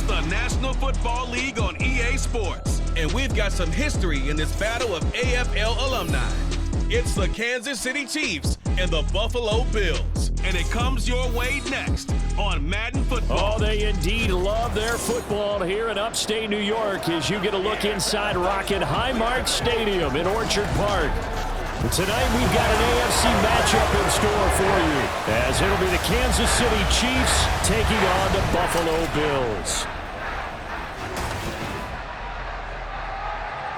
the National Football League on EA Sports. And we've got some history in this battle of AFL alumni. It's the Kansas City Chiefs and the Buffalo Bills. And it comes your way next on Madden Football. Oh, they indeed love their football here in upstate New York as you get a look inside Rocket Highmark Stadium in Orchard Park. And tonight we've got an AFC matchup in store for you, as it'll be the Kansas City Chiefs taking on the Buffalo Bills.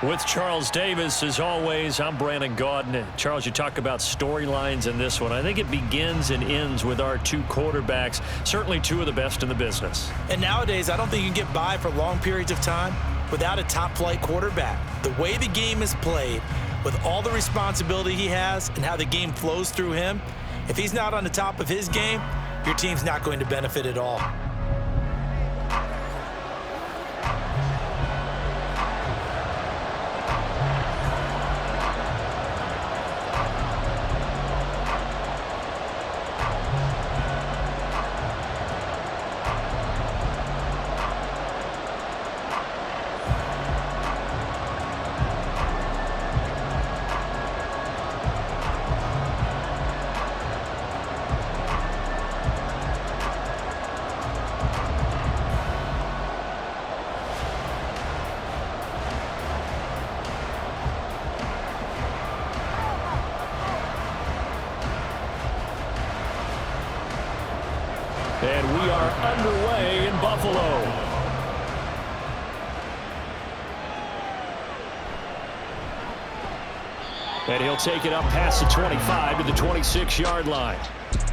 With Charles Davis, as always, I'm Brandon Gaudin. Charles, you talk about storylines in this one. I think it begins and ends with our two quarterbacks, certainly two of the best in the business. And nowadays, I don't think you can get by for long periods of time without a top-flight quarterback. The way the game is played, with all the responsibility he has and how the game flows through him, if he's not on the top of his game, your team's not going to benefit at all. And we are underway in Buffalo. And he'll take it up past the 25 to the 26-yard line.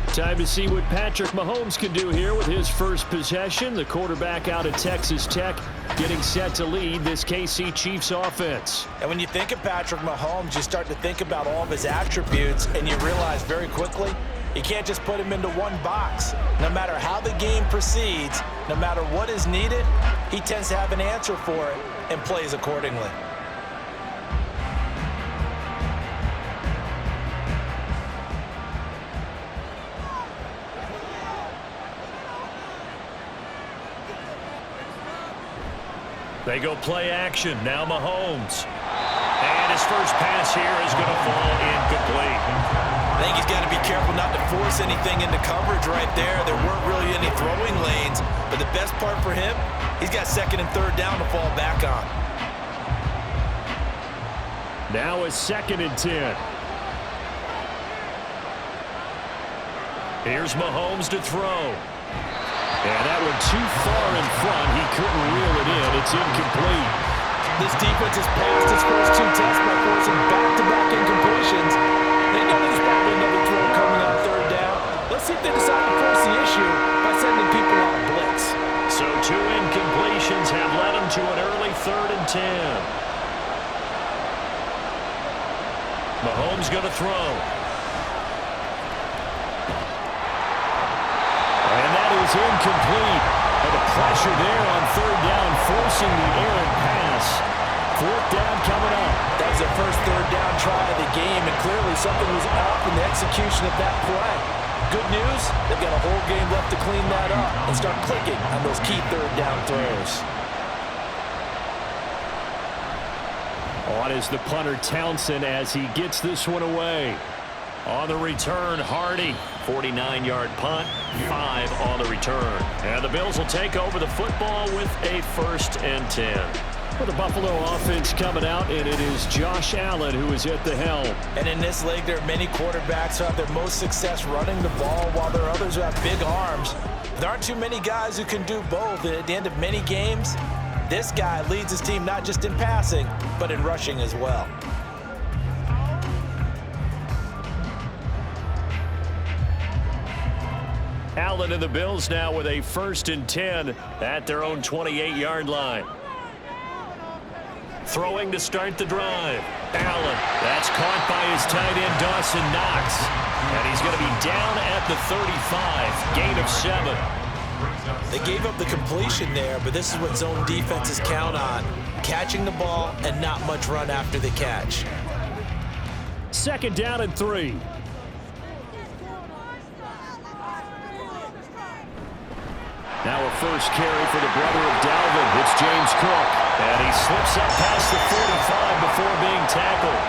Time to see what Patrick Mahomes can do here with his first possession. The quarterback out of Texas Tech getting set to lead this KC Chiefs offense. And when you think of Patrick Mahomes, you start to think about all of his attributes, and you realize very quickly, you can't just put him into one box. No matter how the game proceeds, no matter what is needed, he tends to have an answer for it and plays accordingly. They go play action. Now Mahomes. And his first pass here is going to fall incomplete. I think he's got to be careful not to force anything into coverage right there. There weren't really any throwing lanes, but the best part for him, he's got second and third down to fall back on. Now it's 2nd and 10. Here's Mahomes to throw. And that one too far in front. He couldn't reel it in. It's incomplete. This defense has passed its first two tests by forcing back-to-back incompletions. They know there's probably another throw coming on third down. Let's see if they decide to force the issue by sending people on a blitz. So 2 incompletions have led them to an early 3rd and 10. Mahomes going to throw. And that is incomplete. And the pressure there on third down, forcing the errant pass. 4th down coming up. That was the first third down try of the game, and clearly something was off in the execution of that play. Good news, they've got a whole game left to clean that up and start clicking on those key third down throws. On is the punter Townsend as he gets this one away. On the return, Hardy. 49-yard punt, 5 on the return. And the Bills will take over the football with a 1st and 10. For the Buffalo offense coming out, and it is Josh Allen who is at the helm. And in this league, there are many quarterbacks who have their most success running the ball, while there are others who have big arms. There aren't too many guys who can do both, and at the end of many games, this guy leads his team not just in passing, but in rushing as well. Allen and the Bills now with a 1st and 10 at their own 28-yard line. Throwing to start the drive. Allen, that's caught by his tight end Dawson Knox. And he's going to be down at the 35, gain of 7. They gave up the completion there, but this is what zone defenses count on. Catching the ball and not much run after the catch. 2nd down and 3. Now a first carry for the brother of Dalvin. It's James Cook. And he slips up past the 45 before being tackled.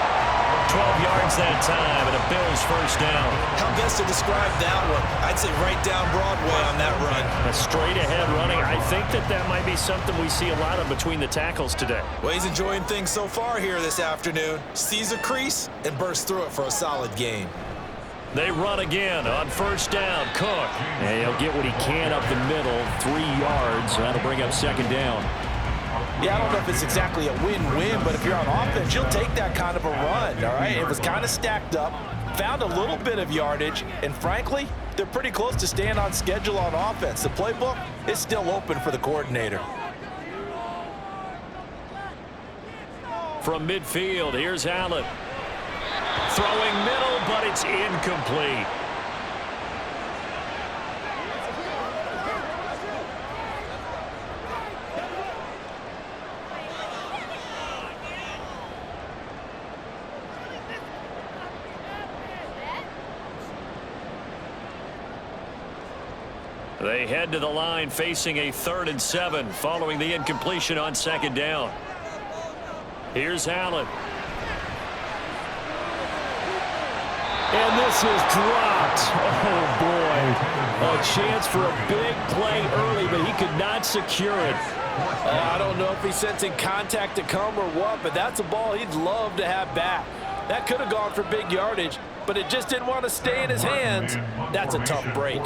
12 yards that time, and a Bills first down. How best to describe that one? I'd say right down Broadway on that run. A straight-ahead running. I think that might be something we see a lot of between the tackles today. Well, he's enjoying things so far here this afternoon. Sees a crease and bursts through it for a solid gain. They run again on first down. Cook. And he'll get what he can up the middle. 3 yards. That'll bring up second down. Yeah, I don't know if it's exactly a win-win, but if you're on offense, you'll take that kind of a run, all right? It was kind of stacked up, found a little bit of yardage, and frankly, they're pretty close to staying on schedule on offense. The playbook is still open for the coordinator. From midfield, here's Allen. Throwing middle, but it's incomplete. They head to the line facing a 3rd and 7 following the incompletion on second down. Here's Allen. And this is dropped. Oh, boy. A chance for a big play early, but he could not secure it. I don't know if he's sensing contact to come or what, but that's a ball he'd love to have back. That could have gone for big yardage, but it just didn't want to stay in his hands. That's a tough break.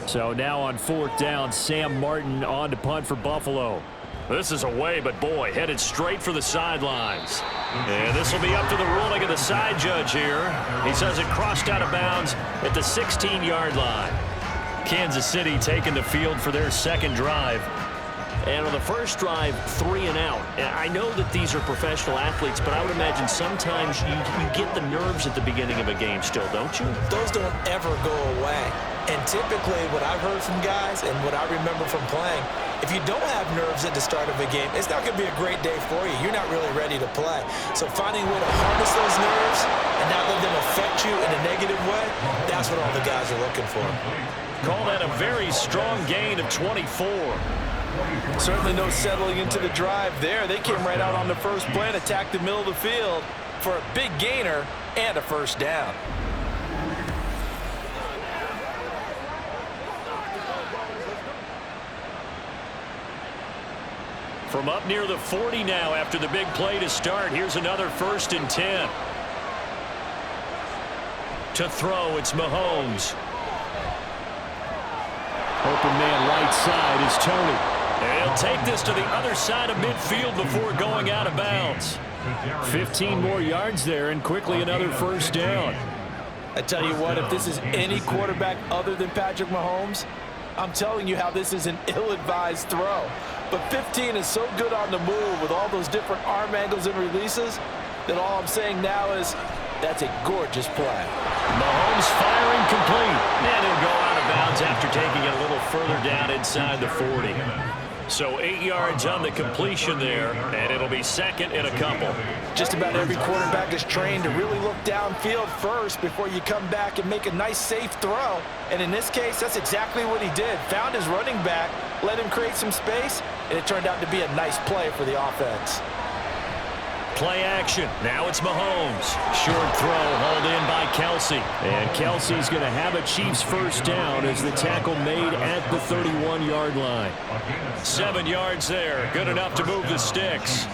So now on 4th down, Sam Martin on to punt for Buffalo. This is away, but boy, headed straight for the sidelines. And this will be up to the ruling of the side judge here. He says it crossed out of bounds at the 16-yard line. Kansas City taking the field for their second drive. And on the first drive, 3 and out. And I know that these are professional athletes, but I would imagine sometimes you get the nerves at the beginning of a game still, don't you? Those don't ever go away. And typically what I've heard from guys and what I remember from playing, if you don't have nerves at the start of a game, it's not going to be a great day for you. You're not really ready to play. So finding a way to harness those nerves and not let them affect you in a negative way, that's what all the guys are looking for. Call that a very strong gain of 24. Certainly no settling into the drive there. They came right out on the first play and attacked the middle of the field for a big gainer and a first down. From up near the 40 now after the big play to start. Here's another 1st and 10. To throw, it's Mahomes. Open man right side is Tony. And he'll take this to the other side of midfield before going out of bounds. 15 more yards there and quickly another first down. I tell you what, if this is any quarterback other than Patrick Mahomes, I'm telling you how this is an ill-advised throw. But 15 is so good on the move with all those different arm angles and releases that all I'm saying now is that's a gorgeous play. Mahomes firing complete. And he'll go out of bounds after taking it a little further down inside the 40. So 8 yards on the completion there, and it'll be second and a couple. Just about every quarterback is trained to really look downfield first before you come back and make a nice, safe throw. And in this case, that's exactly what he did. Found his running back, let him create some space, and it turned out to be a nice play for the offense. Play action. Now it's Mahomes. Short throw hauled in by Kelsey. And Kelsey's going to have a Chiefs first down as the tackle made at the 31-yard line. 7 yards there. Good enough to move the sticks.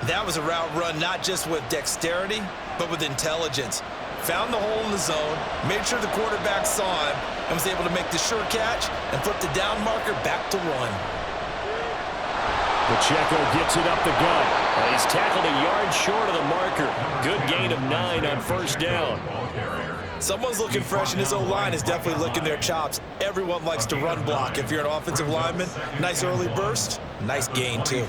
That was a route run not just with dexterity, but with intelligence. Found the hole in the zone, made sure the quarterback saw him, and was able to make the sure catch and flip the down marker back to 1. Pacheco gets it up the gut. He's tackled a yard short of the marker. Good gain of 9 on first down. Someone's looking fresh, and his O-line is definitely licking their chops. Everyone likes to run block. If you're an offensive lineman, nice early burst, nice gain too.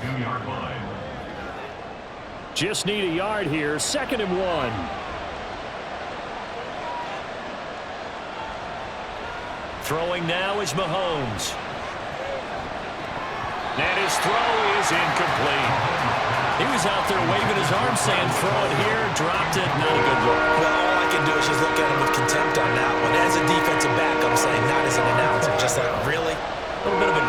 Just need a yard here. 2nd and 1. Throwing now is Mahomes. And his throw is incomplete. He was out there waving his arm saying throw it here, dropped it, not a good look. Well, all I can do is just look at him with contempt on that one. As a defensive back, I'm saying not as an announcer. Just like, really? A little bit of a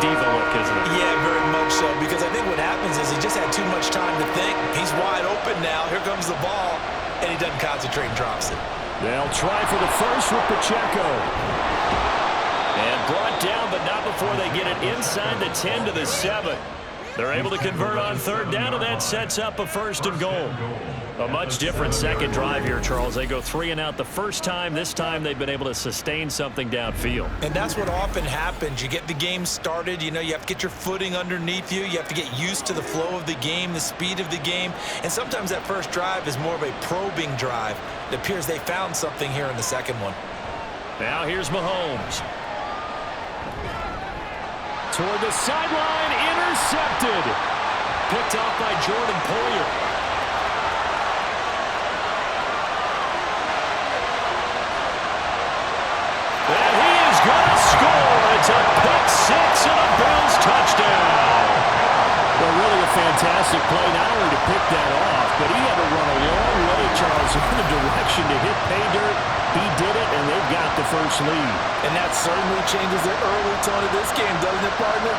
happens is he just had too much time to think. He's wide open now. Here comes the ball, and he doesn't concentrate and drops it. They'll try for the first with Pacheco. And brought down, but not before they get it inside the 10 to the 7. They're able to convert on third down, and that sets up a 1st and goal. A much different second drive here, Charles. They go 3 and out the first time. This time they've been able to sustain something downfield. And that's what often happens. You get the game started. You know, you have to get your footing underneath you. You have to get used to the flow of the game, the speed of the game. And sometimes that first drive is more of a probing drive. It appears they found something here in the second one. Now here's Mahomes. Toward the sideline, intercepted. Picked off by Jordan Poyer. And he is going to score. It's a pick six and a Bills touchdown. Well, really a fantastic play, not only to pick that off, but he had to run a long way, Charles, in the direction to hit pay dirt. He did it, and they've got the first lead. And that certainly changes the early tone of this game, doesn't it, partner?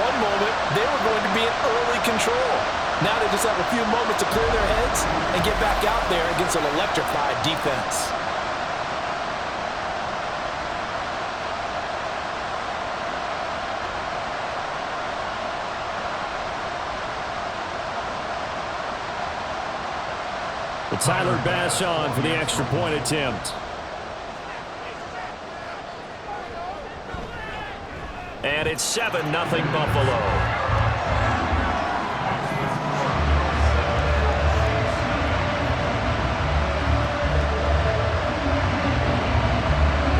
One moment, they were going to be in early control. Now they just have a few moments to clear their heads and get back out there against an electrified defense. Tyler Bass on for the extra point attempt. And it's 7-0 Buffalo.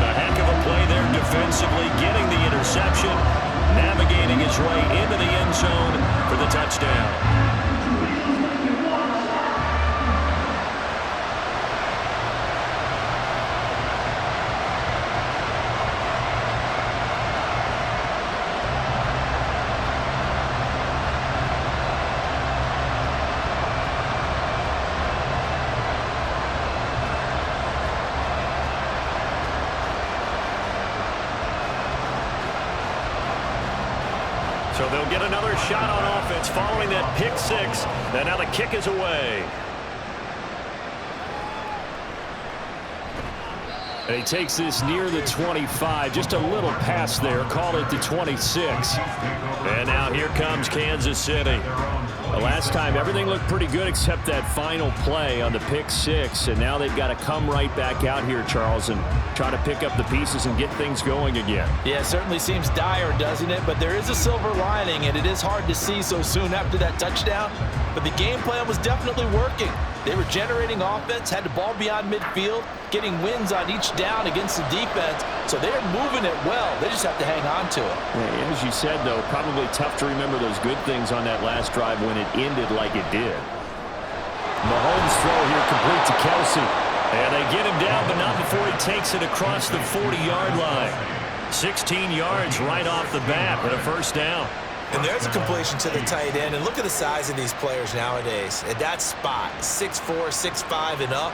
A heck of a play there defensively, getting the interception, navigating his way into the end zone for the touchdown. So they'll get another shot on offense following that pick six. And now the kick is away. And he takes this near the 25. Just a little pass there. Call it the 26. And now here comes Kansas City. The last time everything looked pretty good except that final play on the pick six. And now they've got to come right back out here, Charles, and try to pick up the pieces and get things going again. Yeah, it certainly seems dire, doesn't it? But there is a silver lining, and it is hard to see so soon after that touchdown. But the game plan was definitely working. They were generating offense, had the ball beyond midfield, getting wins on each down against the defense. So they're moving it well. They just have to hang on to it. Yeah, as you said, though, probably tough to remember those good things on that last drive when it ended like it did. Mahomes' throw here complete to Kelsey. And they get him down, but not before he takes it across the 40-yard line. 16 yards right off the bat with a first down. And there's a completion to the tight end. And look at the size of these players nowadays. At that spot, 6'4", 6'5", and up.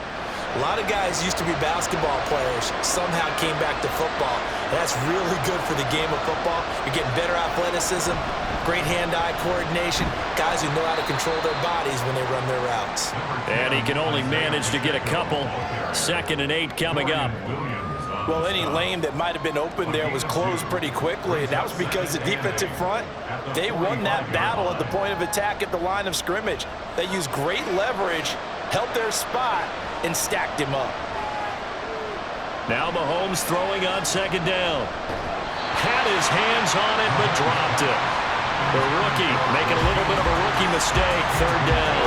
A lot of guys used to be basketball players, somehow came back to football. And that's really good for the game of football. You're getting better athleticism, great hand-eye coordination, guys who know how to control their bodies when they run their routes. And he can only manage to get a couple. 2nd and 8 coming up. Well, any lane that might have been open there was closed pretty quickly, and that was because the defensive front, they won that battle at the point of attack at the line of scrimmage. They used great leverage, held their spot, and stacked him up. Now Mahomes throwing on 2nd down. Had his hands on it, but dropped it. The rookie making a little bit of a rookie mistake. 3rd down.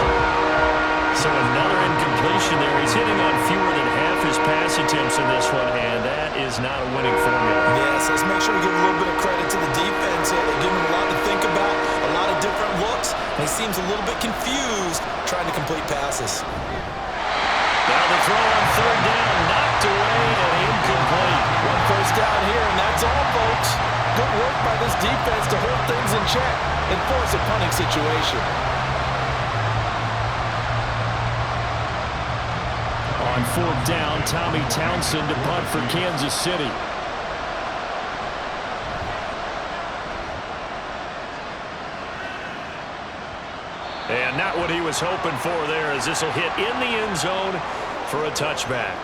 So another incompletion there. He's hitting on fewer than half his pass attempts in this one, and that is not a winning formula. Yes, let's make sure we give a little bit of credit to the defense here. They give him a lot to think about, a lot of different looks, and he seems a little bit confused trying to complete passes. Now the throw on 3rd down, knocked away and incomplete. One first down here, and that's all, folks. Good work by this defense to hold things in check and force a punting situation. On 4th down, Tommy Townsend to punt for Kansas City. And not what he was hoping for there, as this will hit in the end zone for a touchback.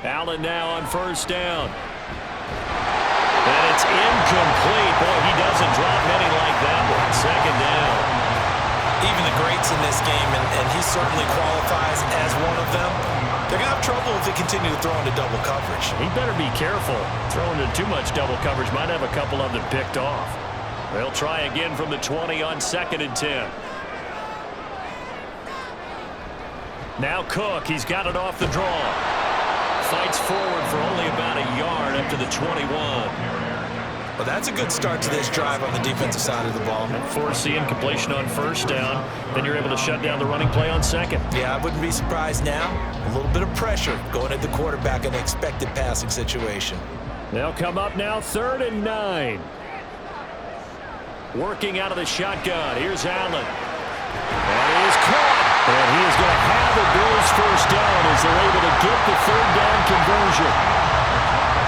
Allen now on first down. And it's incomplete. Boy, he doesn't drop many like that one. Second down. Even the greats in this game, and he certainly qualifies as one of them, they're going to have trouble if they continue to throw into double coverage. He better be careful. Throwing into too much double coverage might have a couple of them picked off. They'll try again from the 20 on 2nd and 10. Now Cook, he's got it off the draw. Fights forward for only about a yard up to the 21. Well, that's a good start to this drive on the defensive side of the ball. Force the incompletion on first down. Then you're able to shut down the running play on second. Yeah, I wouldn't be surprised now. A little bit of pressure going at the quarterback in an expected passing situation. They'll come up now 3rd and 9. Working out of the shotgun. Here's Allen. And he is caught. And he is going to have the Bills first down as they're able to get the 3rd down conversion.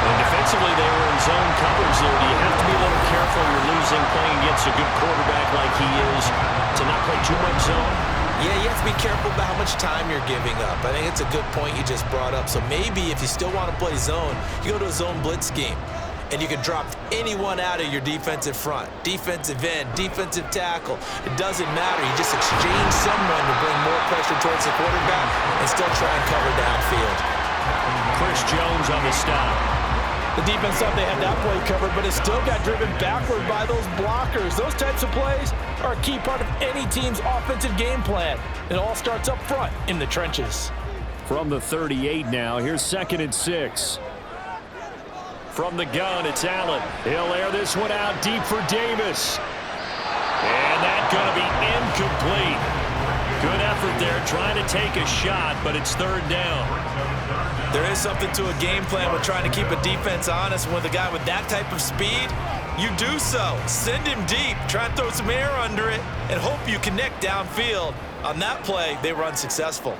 And defensively, they were in zone coverage there. Do you have to be a little careful? You're losing playing against a good quarterback like he is to not play too much zone? Yeah, you have to be careful about how much time you're giving up. I think it's a good point you just brought up. So maybe if you still want to play zone, you go to a zone blitz scheme. And you can drop anyone out of your defensive front, defensive end, defensive tackle. It doesn't matter. You just exchange someone to bring more pressure towards the quarterback and still try and cover downfield. Chris Jones on the stop. The defense thought they had that play covered, but it still got driven backward by those blockers. Those types of plays are a key part of any team's offensive game plan. It all starts up front in the trenches. From the 38 now, here's 2nd and 6. From the gun, it's Allen. He'll air this one out deep for Davis. And that's going to be incomplete. Good effort there, trying to take a shot, but it's 3rd down. There is something to a game plan with trying to keep a defense honest. With a guy with that type of speed, you do so. Send him deep, try and throw some air under it, and hope you connect downfield. On that play, they were unsuccessful.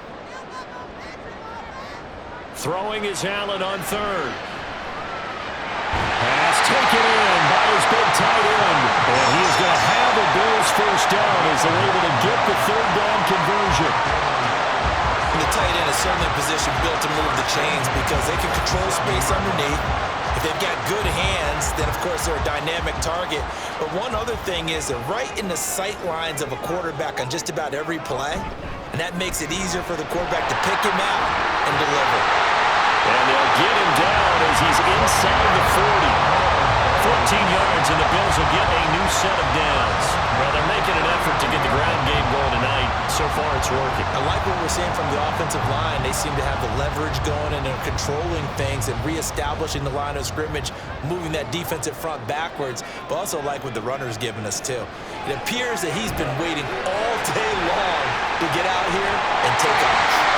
Throwing is Allen on 3rd. Pass taken in by his big tight end. And he is going to have the Bills first down as they're able to get the 3rd down conversion. And the tight end is certainly a position built to move the chains because they can control space underneath. If they've got good hands, then of course they're a dynamic target. But one other thing is they're right in the sight lines of a quarterback on just about every play. And that makes it easier for the quarterback to pick him out and deliver. And they'll get him down as he's inside the 40. 14 yards, and the Bills will get a new set of downs. Well, they're making an effort to get the ground game going tonight. So far, it's working. I like what we're seeing from the offensive line. They seem to have the leverage going, and they're controlling things and reestablishing the line of scrimmage, moving that defensive front backwards, but also like what the runner's giving us, too. It appears that he's been waiting all day long to get out here and take off.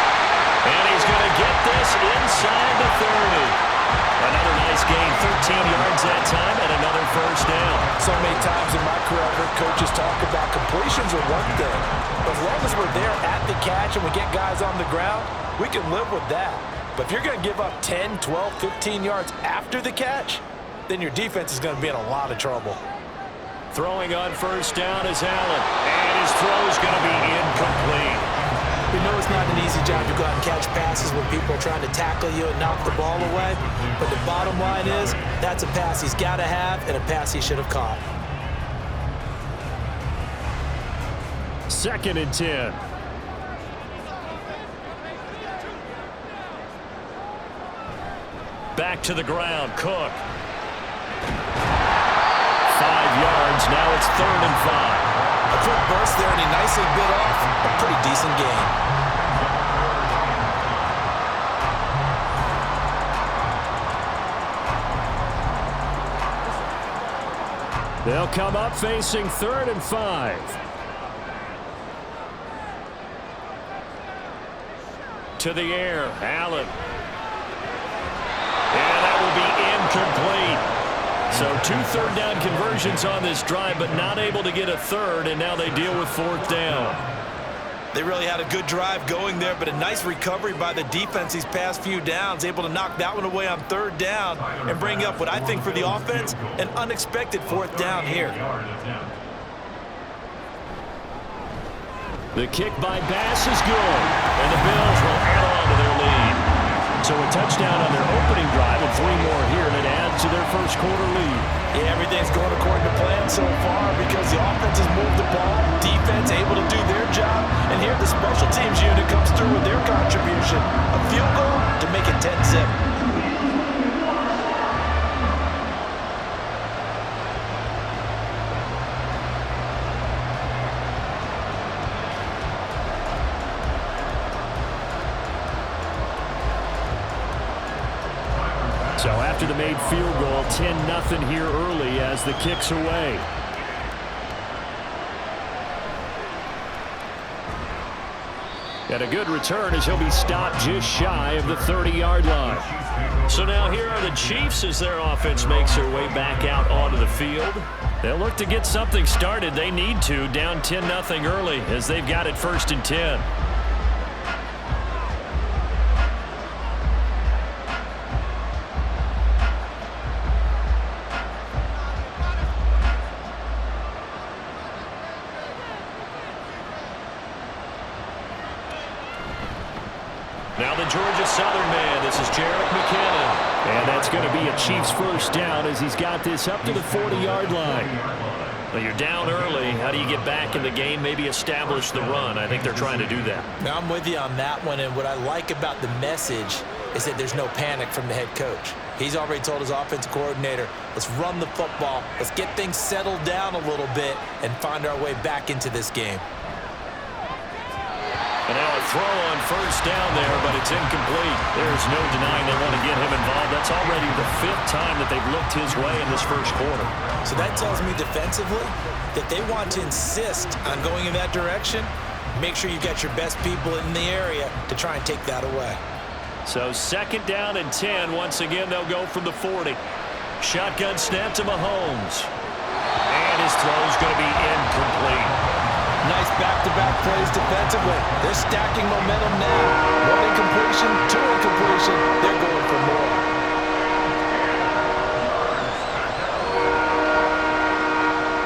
And he's going to get this inside the 30. Another nice gain, 13 yards that time, and another first down. So many times in my career, I've heard coaches talk about completions are one thing. But as long as we're there at the catch and we get guys on the ground, we can live with that. But if you're going to give up 10, 12, 15 yards after the catch, then your defense is going to be in a lot of trouble. Throwing on first down is Allen, and his throw is going to be incomplete. We know it's not an easy job to go out and catch passes when people are trying to tackle you and knock the ball away. But the bottom line is, that's a pass he's got to have and a pass he should have caught. 2nd and 10. Back to the ground, Cook. 5 yards, now it's 3rd and 5. A quick burst there, and he nicely bit off a pretty decent gain. They'll come up facing 3rd and 5. To the air, Allen. And that will be incomplete. So 2 third-down conversions on this drive, but not able to get a third, and now they deal with 4th down. They really had a good drive going there, but a nice recovery by the defense these past few downs, able to knock that one away on 3rd down and bring up what I think for the offense, an unexpected 4th down here. The kick by Bass is good, and the Bills will add on to their lead. So a touchdown on their opening drive and 3 more here, and it adds to their first quarter lead. Yeah, everything's going according to plan so far because the offense has moved the ball, defense able to do their job, and here the special teams unit comes through with their contribution. A field goal to make it 10-zip. So after the made field goal, 10-0 here early as the kick's away. And a good return as he'll be stopped just shy of the 30-yard line. So now here are the Chiefs as their offense makes their way back out onto the field. They'll look to get something started. They need to, down 10-0 early as they've got it 1st and 10. Now the Georgia Southern man, this is Jerick McKinnon. And that's going to be a Chiefs 1st down as he's got this up to the 40-yard line. Well, you're down early. How do you get back in the game, maybe establish the run? I think they're trying to do that. Now I'm with you on that one, and what I like about the message is that there's no panic from the head coach. He's already told his offensive coordinator, let's run the football, let's get things settled down a little bit and find our way back into this game. And now a throw on 1st down there, but it's incomplete. There's no denying they want to get him involved. That's already the 5th time that they've looked his way in this first quarter. So that tells me defensively that they want to insist on going in that direction. Make sure you've got your best people in the area to try and take that away. So 2nd down and 10. Once again, they'll go from the 40. Shotgun snap to Mahomes. And his throw's going to be incomplete. Nice back-to-back plays defensively. They're stacking momentum now. 1 incompletion, 2 incompletion. They're going for more.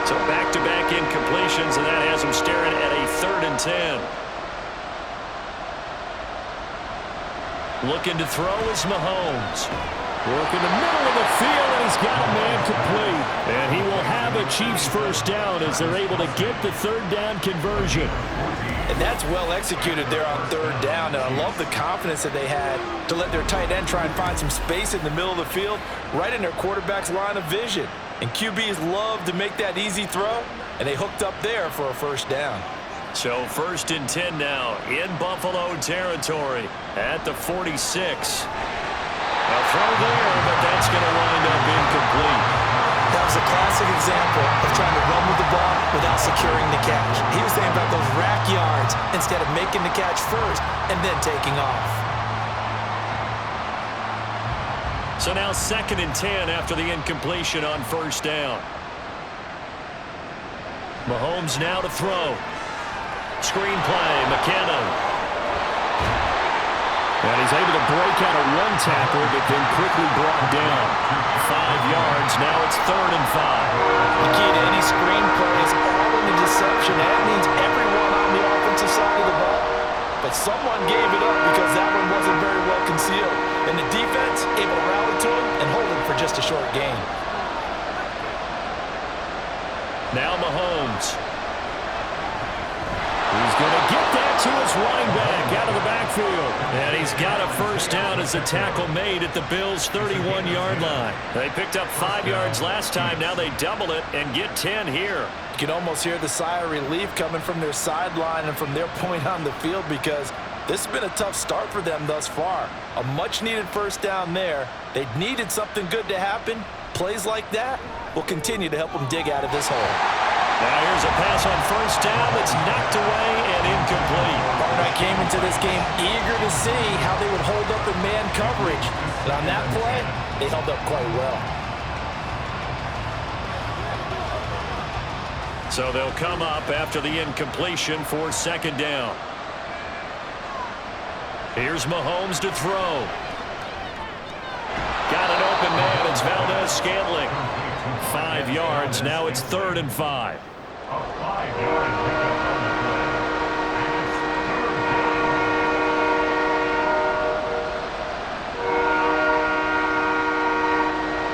So back-to-back incompletions, and that has them staring at a 3rd and 10. Looking to throw is Mahomes. Working the middle of the field, and he's got a man complete. And he will have a Chiefs 1st down as they're able to get the 3rd down conversion. And that's well executed there on 3rd down. And I love the confidence that they had to let their tight end try and find some space in the middle of the field, right in their quarterback's line of vision. And QBs love to make that easy throw, and they hooked up there for a 1st down. So 1st and 10 now in Buffalo territory at the 46. A throw there, but that's going to wind up incomplete. That was a classic example of trying to run with the ball without securing the catch. He was thinking about those rack yards instead of making the catch first and then taking off. So now 2nd and 10 after the incompletion on 1st down. Mahomes now to throw. Screen play, McKinnon. And he's able to break out a 1 tackle, but then quickly brought down. 5 yards, now it's 3rd and 5. The key to any screen play is all in the deception. That means everyone on the offensive side of the ball. But someone gave it up because that one wasn't very well concealed. And the defense able to rally to him and hold him for just a short gain. Now Mahomes. He's going to get that to his running back out of the backfield. And he's got a 1st down as the tackle made at the Bills' 31-yard line. They picked up 5 yards last time. Now they double it and get 10 here. You can almost hear the sigh of relief coming from their sideline and from their point on the field because this has been a tough start for them thus far. A much-needed 1st down there. They needed something good to happen. Plays like that will continue to help them dig out of this hole. Now here's a pass on 1st down that's knocked away and incomplete. I came into this game eager to see how they would hold up in man coverage. And on that play, they held up quite well. So they'll come up after the incompletion for second down. Here's Mahomes to throw. Got an open man. It's Valdez-Scantling. 5 yards. Now it's 3rd and 5.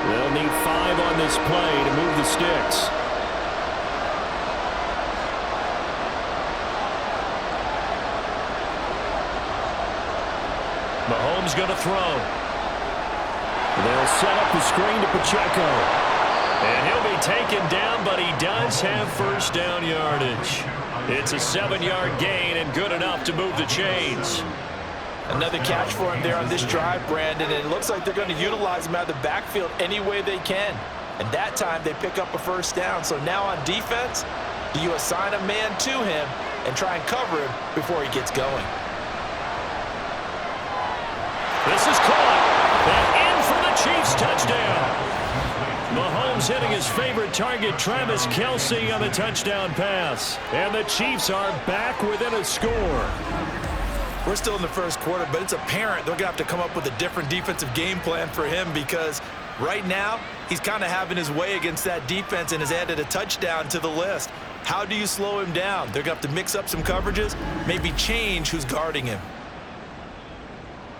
They'll need 5 on this play to move the sticks. Mahomes going to throw. They'll set up the screen to Pacheco. And he'll be taken down, but he does have first down yardage. It's a 7-yard gain and good enough to move the chains. Another catch for him there on this drive, Brandon, and it looks like they're going to utilize him out of the backfield any way they can. And that time they pick up a first down. So now on defense, do you assign a man to him and try and cover him before he gets going? This is caught. And in for the Chiefs touchdown. Mahomes hitting his favorite target, Travis Kelce, on the touchdown pass. And the Chiefs are back within a score. We're still in the first quarter, but it's apparent they're going to have to come up with a different defensive game plan for him because right now he's kind of having his way against that defense and has added a touchdown to the list. How do you slow him down? They're going to have to mix up some coverages, maybe change who's guarding him.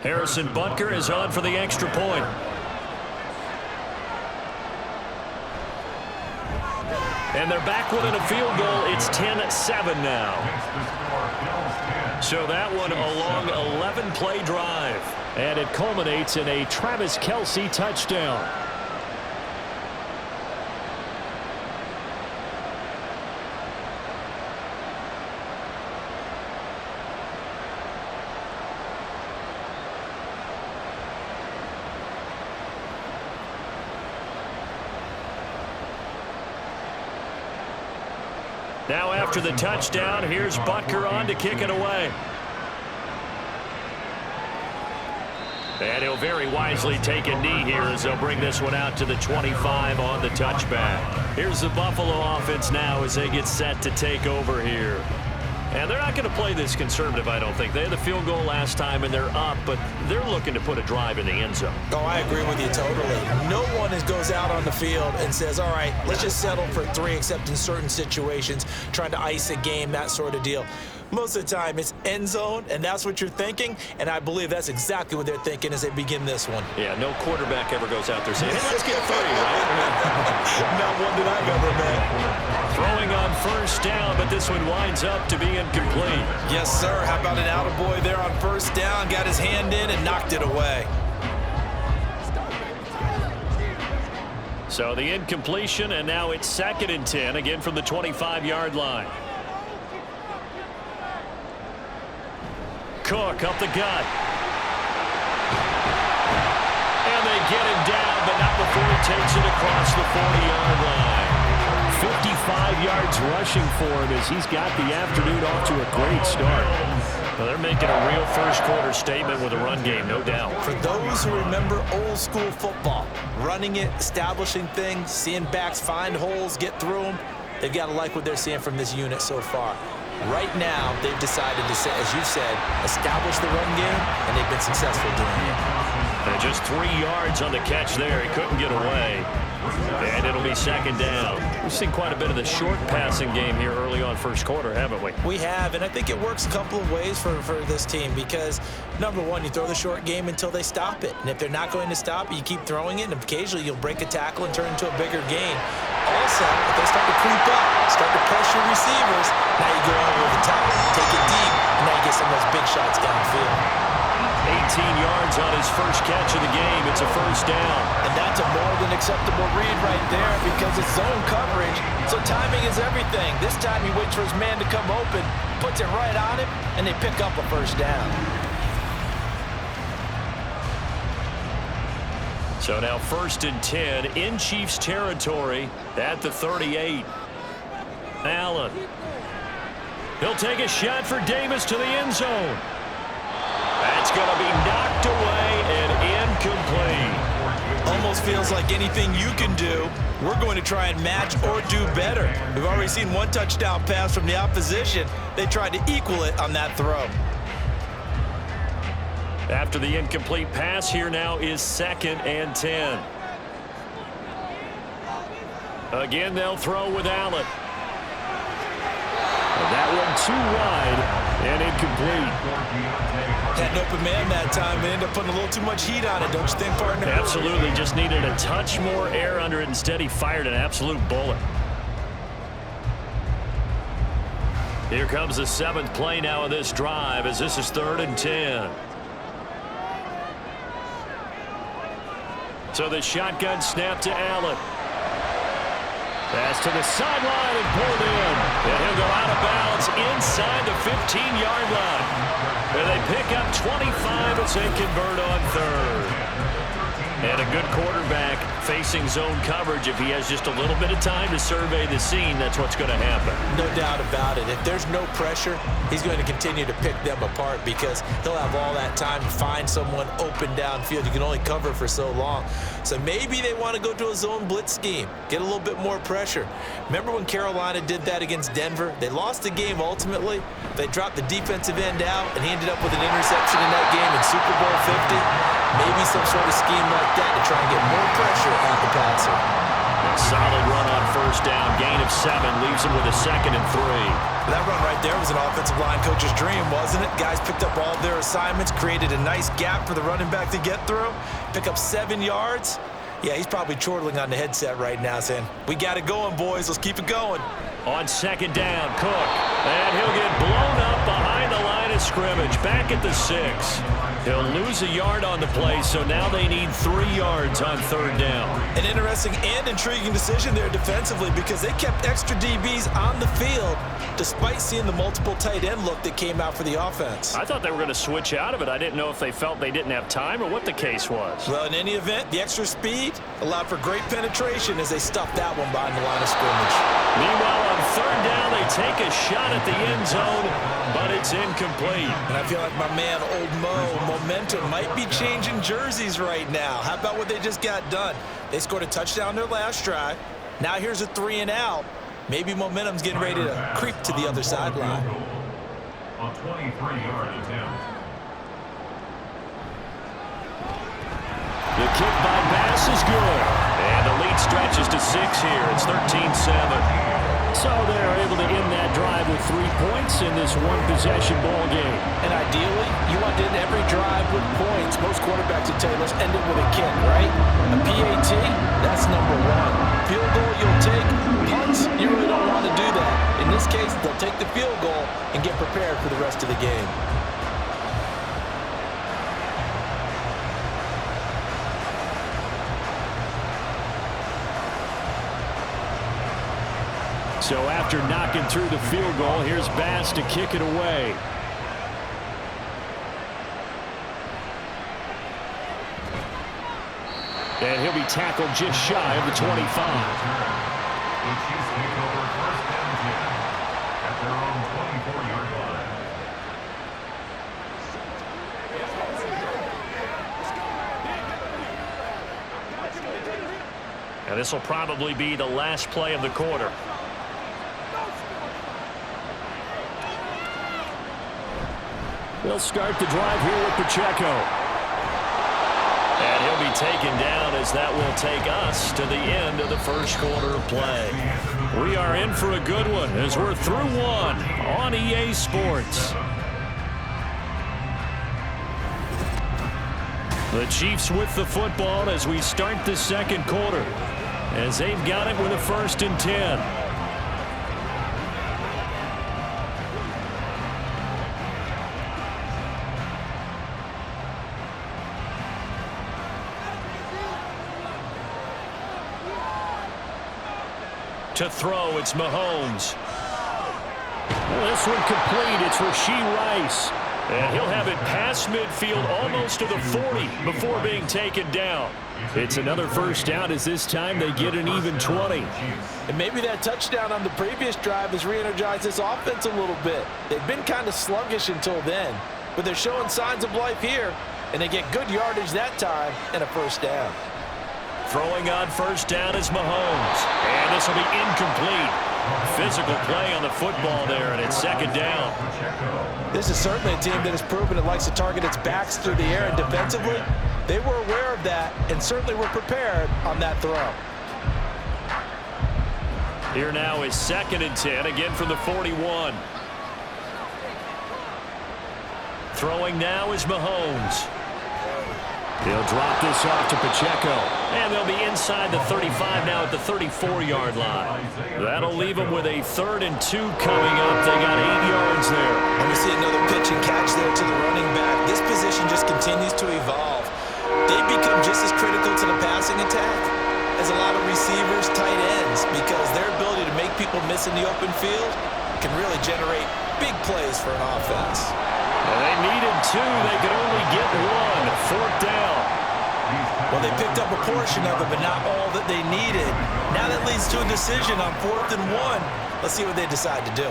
Harrison Butker is on for the extra point. And they're back within a field goal. It's 10-7 now. So that one a long 11-play drive. And it culminates in a Travis Kelce touchdown. Now after the touchdown, here's Butker on to kick it away. And he'll very wisely take a knee here as they'll bring this one out to the 25 on the touchback. Here's the Buffalo offense now as they get set to take over here. And they're not going to play this conservative, I don't think. They had the field goal last time, and they're up, but they're looking to put a drive in the end zone. Oh, I agree with you totally. No one goes out on the field and says, all right, let's just settle for 3, except in certain situations, trying to ice a game, that sort of deal. Most of the time, it's end zone, and that's what you're thinking, and I believe that's exactly what they're thinking as they begin this one. Yeah, no quarterback ever goes out there saying, hey, let's get 3, right? Not one that I've ever met. Throwing on first down, but this one winds up to be incomplete. Yes, sir. How about an attaboy there on first down? Got his hand in and knocked it away. So the incompletion, and now it's 2nd and 10, again from the 25-yard line. Cook up the gut. And they get him down, but not before he takes it across the 40-yard line. 55 yards rushing for him as he's got the afternoon off to a great start. Well, they're making a real first-quarter statement with a run game, no doubt. For those who remember old-school football, running it, establishing things, seeing backs find holes, get through them, they've got to like what they're seeing from this unit so far. Right now, they've decided to, as you said, establish the run game, and they've been successful doing it. And just 3 yards on the catch there. He couldn't get away. And it'll be 2nd down. We've seen quite a bit of the short passing game here early on first quarter, haven't we? We have, and I think it works a couple of ways for this team because, number one, you throw the short game until they stop it. And if they're not going to stop it, you keep throwing it, and occasionally you'll break a tackle and turn into a bigger gain. Also, if they start to creep up, start to pressure receivers, now you go over the top, take it deep, and now you get some of those big shots downfield. 18 yards on his first catch of the game. It's a first down. And that's a more than acceptable read right there because it's zone coverage, so timing is everything. This time he waits for his man to come open, puts it right on him, and they pick up a first down. So now 1st and 10 in Chiefs territory at the 38. Allen. He'll take a shot for Davis to the end zone. That's going to be knocked away and incomplete. almost feels like anything you can do, we're going to try and match or do better. We've already seen one touchdown pass from the opposition. They tried to equal it on that throw. After the incomplete pass, here now is 2nd and 10. Again, they'll throw with Allen. And that one too wide and incomplete. Had an open man that time and ended up putting a little too much heat on it, don't you think, partner? Absolutely. Just needed a touch more air under it. Instead, he fired an absolute bullet. Here comes the 7th play now of this drive as this is 3rd and 10. So the shotgun snap to Allen. Pass to the sideline and pulled in. And he'll go out of bounds inside the 15-yard line. And they pick up 25 as they convert on 3rd. And a good quarterback facing zone coverage. If he has just a little bit of time to survey the scene, that's what's going to happen. No doubt about it. If there's no pressure, he's going to continue to pick them apart because he'll have all that time to find someone open downfield. You can only cover for so long. So maybe they want to go to a zone blitz scheme, get a little bit more pressure. Remember when Carolina did that against Denver? They lost the game ultimately. They dropped the defensive end out, and he ended up with an interception in that game in Super Bowl 50. Maybe some sort of scheme like that to try and get more pressure on the passer. A solid run on 1st down. Gain of 7 leaves him with a 2nd and 3. That run right there was an offensive line coach's dream, wasn't it? Guys picked up all their assignments, created a nice gap for the running back to get through, pick up 7 yards. Yeah, he's probably chortling on the headset right now saying, we got it going, boys. Let's keep it going. On 2nd down, Cook. And he'll get blown up behind the line of scrimmage. Back at the 6. He'll lose a yard on the play, so now they need 3 yards on 3rd down. An interesting and intriguing decision there defensively because they kept extra DBs on the field despite seeing the multiple tight end look that came out for the offense. I thought they were going to switch out of it. I didn't know if they felt they didn't have time or what the case was. Well, in any event, the extra speed allowed for great penetration as they stuffed that one behind the line of scrimmage. Meanwhile, on 3rd down, they take a shot at the end zone, but it's incomplete. And I feel like my man, Old Mo, momentum might be changing jerseys right now. How about what they just got done? They scored a touchdown their last drive. Now here's a 3 and out. Maybe momentum's getting ready to creep to the other sideline. On 23-yard attempt. The kick by Bass is good. And the lead stretches to 6 here. It's 13-7. So they're able to end that drive with 3 points in this one-possession ball game. And ideally, you want to end every drive with points. Most quarterbacks would tell you, let's end it with a kick, right? A PAT, that's number 1. Field goal you'll take. Punts, you really don't want to do that. In this case, they'll take the field goal and get prepared for the rest of the game. So after knocking through the field goal, here's Bass to kick it away. And he'll be tackled just shy of the 25. The Chiefs take over 1st and 10 at their own 24-yard line. And this will probably be the last play of the quarter. They'll start the drive here with Pacheco. And he'll be taken down as that will take us to the end of the 1st quarter of play. We are in for a good one as we're through 1 on EA Sports. The Chiefs with the football as we start the 2nd quarter, as they've got it with a 1st and 10. To throw, it's Mahomes. This one complete. It's Rashee Rice. And he'll have it past midfield almost to the 40 before being taken down. It's another 1st down as this time they get an even 20. And maybe that touchdown on the previous drive has re-energized this offense a little bit. They've been kind of sluggish until then, but they're showing signs of life here, and they get good yardage that time and a 1st down. Throwing on first down is Mahomes. And this will be incomplete. Physical play on the football there, and it's second down. This is certainly a team that has proven it likes to target its backs through the air, and defensively, they were aware of that and certainly were prepared on that throw. Here now is 2nd and 10, again from the 41. Throwing now is Mahomes. He'll drop this off to Pacheco. And they'll be inside the 35 now at the 34-yard line. That'll leave them with a 3rd and 2 coming up. They got 8 yards there. And we see another pitch and catch there to the running back. This position just continues to evolve. They become just as critical to the passing attack as a lot of receivers, tight ends, because their ability to make people miss in the open field can really generate big plays for an offense. Well, they needed 2. They could only get 1. 4th down. Well, they picked up a portion of it, but not all that they needed. Now that leads to a decision on 4th and 1. Let's see what they decide to do.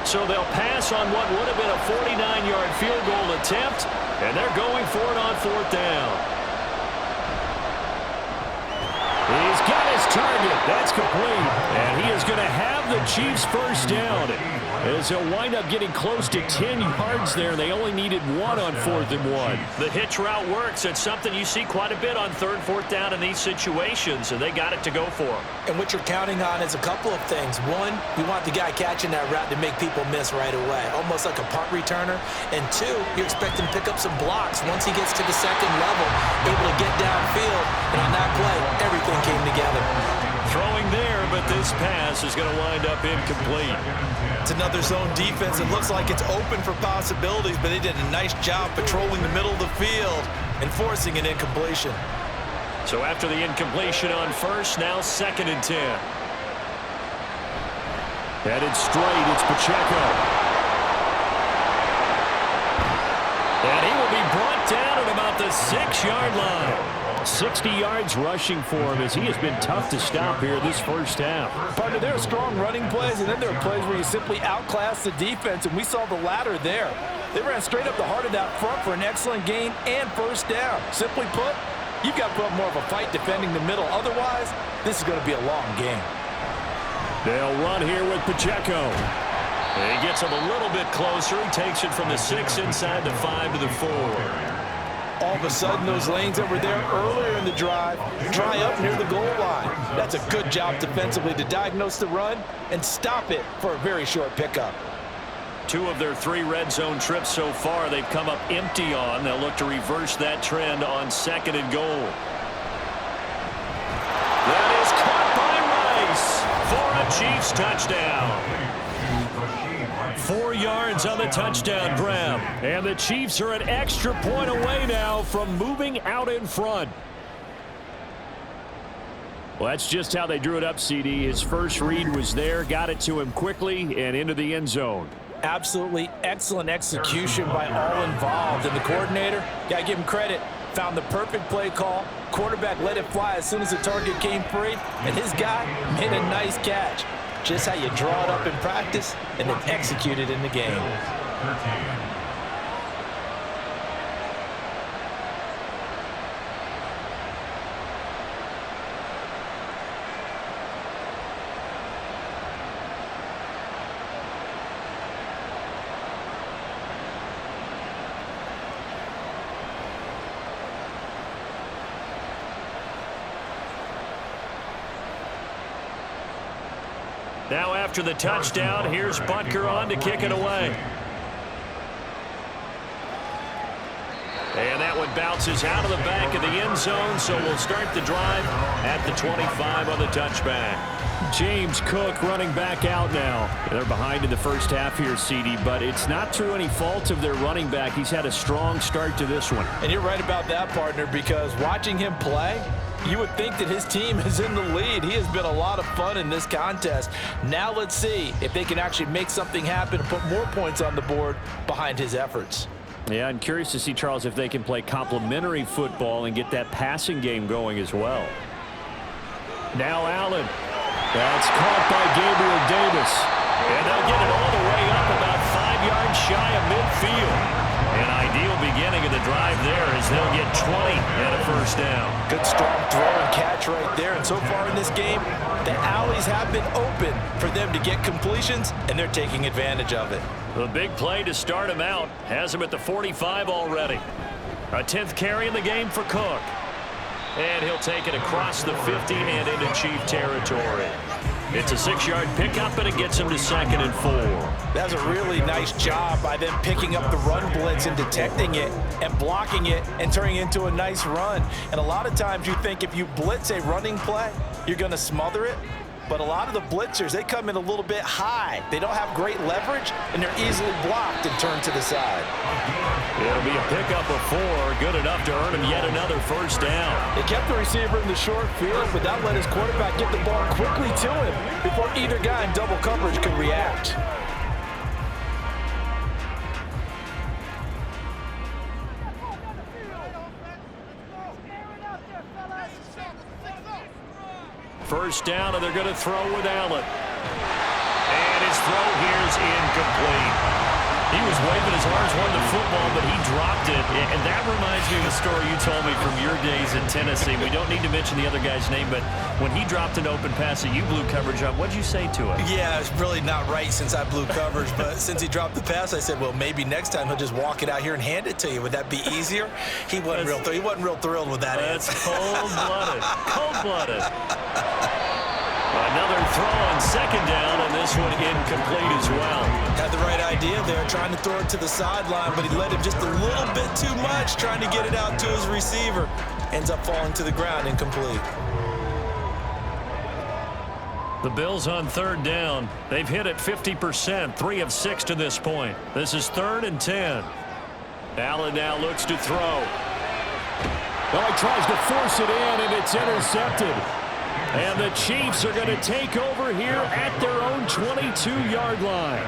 So they'll pass on what would have been a 49-yard field goal attempt, and they're going for it on 4th down. He's got his target. That's complete. And he is going to have the Chiefs first down, as he'll wind up getting close to 10 yards there. They only needed 1 on 4th and 1. The hitch route works. It's something you see quite a bit on 3rd, 4th down in these situations, and they got it to go for them. And what you're counting on is a couple of things. One, you want the guy catching that route to make people miss right away, almost like a punt returner. And 2, you expect him to pick up some blocks once he gets to the 2nd level, able to get downfield. And on that play, everything came together. Throwing there, but this pass is going to wind up incomplete. It's another zone defense. It looks like it's open for possibilities, but they did a nice job patrolling the middle of the field and forcing an incompletion. So after the incompletion on 1st, now 2nd and 10. Headed straight, it's Pacheco. And he will be brought down at about the 6-yard line. 60 yards rushing for him, as he has been tough to stop here this first half. Partner, there are strong running plays, and then there are plays where you simply outclass the defense, and we saw the latter there. They ran straight up the heart of that front for an excellent gain and first down. Simply put, you've got to put up more of a fight defending the middle. Otherwise, this is going to be a long game. They'll run here with Pacheco. He gets him a little bit closer. He takes it from the 6 inside the 5 to the 4. All of a sudden, those lanes that were there earlier in the drive dry up near the goal line. That's a good job defensively to diagnose the run and stop it for a very short pickup. 2 of their 3 red zone trips so far, they've come up empty on. They'll look to reverse that trend on 2nd and goal. That is caught by Rice for a Chiefs touchdown. 4 yards on the touchdown grab. And the Chiefs are an extra point away now from moving out in front. Well, that's just how they drew it up, CD. His first read was there, got it to him quickly, and into the end zone. Absolutely excellent execution by all involved. And the coordinator, got to give him credit, found the perfect play call. Quarterback let it fly as soon as the target came free, and his guy made a nice catch. Just how you draw it up in practice and then execute it in the game. Now after the touchdown, here's Butker on to kick it away. And that one bounces out of the back of the end zone, so we'll start the drive at the 25 on the touchback. James Cook running back out now. They're behind in the first half here, CD, but it's not through any fault of their running back. He's had a strong start to this one. And you're right about that, partner, because watching him play, you would think that his team is in the lead. He has been a lot of fun in this contest. Now let's see if they can actually make something happen and put more points on the board behind his efforts. Yeah, I'm curious to see, Charles, if they can play complementary football and get that passing game going as well. Now Allen. That's caught by Gabriel Davis. And they'll get it all the way up about 5 yards shy of midfield. An ideal beginning of the drive there as they'll get 20 and a first down. Good strong throw and catch right there. And so far in this game, the alleys have been open for them to get completions, and they're taking advantage of it. The big play to start him out has him at the 45 already. A 10th carry in the game for Cook. And he'll take it across the 50 and into Chief territory. It's a 6-yard pickup, and it gets him to 2nd and 4. That's a really nice job by them picking up the run blitz and detecting it and blocking it and turning it into a nice run. And a lot of times you think if you blitz a running play, you're going to smother it. But a lot of the blitzers, they come in a little bit high. They don't have great leverage, and they're easily blocked and turned to the side. It'll be a pickup of 4, good enough to earn him yet another first down. They kept the receiver in the short field, but that let his quarterback get the ball quickly to him before either guy in double coverage could react. First down, and they're going to throw with Allen. And his throw here is incomplete. He was waving his arms, wanting the football, but he dropped it. And that reminds me of the story you told me from your days in Tennessee. We don't need to mention the other guy's name, but when he dropped an open pass that you blew coverage on, what'd you say to him? Yeah, it's really not right since I blew coverage, but since he dropped the pass, I said, well, maybe next time he'll just walk it out here and hand it to you. Would that be easier? He wasn't real thrilled with that answer. That's cold-blooded. Cold-blooded. Another throw on 2nd down, and this one incomplete as well. Had the right idea there, trying to throw it to the sideline, but he let him just a little bit too much, trying to get it out to his receiver. Ends up falling to the ground, incomplete. The Bills on 3rd down. They've hit it 50%, 3 of 6 to this point. This is 3rd and 10. Allen now looks to throw. Well, he tries to force it in, and it's intercepted. And the Chiefs are going to take over here at their own 22-yard line.